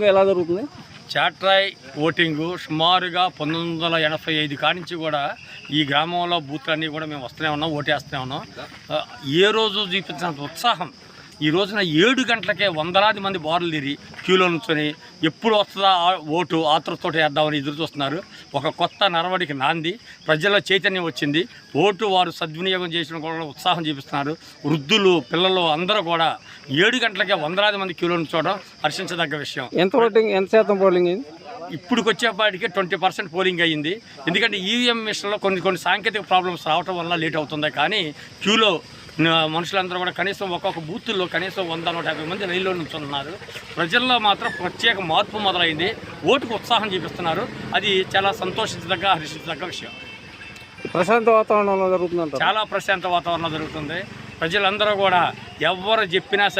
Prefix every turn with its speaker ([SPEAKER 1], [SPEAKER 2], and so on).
[SPEAKER 1] Voting ఎలా జరుగుతుంది?
[SPEAKER 2] Chatrai voting సుమారుగా 1985 కానించి కూడా ఈ గ్రామంలో బూత్లన్నీ కూడా మేము వస్తూనే ఉన్నాం, ఓటేస్తూనే ఉన్నాం. ఏ రోజు చూపించినంత ఉత్సాహం ఈ రోజున 7 గంటలకే వందలాది మంది బారులు తీరి క్యూలో నుంచొని ఎప్పుడు వస్తుందా ఓటు ఆతృతతో వేద్దామని ఎదురు చూస్తున్నారు. ఒక కొత్త నడవడికి నాంది, ప్రజల్లో చైతన్యం వచ్చింది. ఓటు వారు సద్వినియోగం చేసిన కూడా ఉత్సాహం చూపిస్తున్నారు. వృద్ధులు, పిల్లలు అందరూ కూడా 7 గంటలకే వందలాది మంది క్యూలో నుంచోవడం హర్షించదగ్గ విషయం.
[SPEAKER 1] ఎంత శాతం పోలింగ్ అయింది?
[SPEAKER 2] ఇప్పుడు వచ్చేపాటికి 20% పోలింగ్ అయ్యింది. ఎందుకంటే ఈవీఎం మిషన్లో కొన్ని సాంకేతిక ప్రాబ్లమ్స్ రావడం వల్ల లేట్ అవుతుంది. కానీ క్యూలో మనుషులందరూ కూడా కనీసం ఒక్కొక్క బూతుల్లో కనీసం 100-150 మంది లైన్లో నుంచున్నారు. ప్రజల్లో మాత్రం ప్రత్యేక మార్పు మొదలైంది. ఓటుకు ఉత్సాహం చూపిస్తున్నారు. అది చాలా సంతోషించదగ్గ, హర్షించదగ్గ విషయం.
[SPEAKER 1] ప్రశాంత వాతావరణంలో జరుగుతుంది.
[SPEAKER 2] చాలా ప్రశాంత వాతావరణం జరుగుతుంది. ప్రజలందరూ కూడా ఎవరు చెప్పినా సరే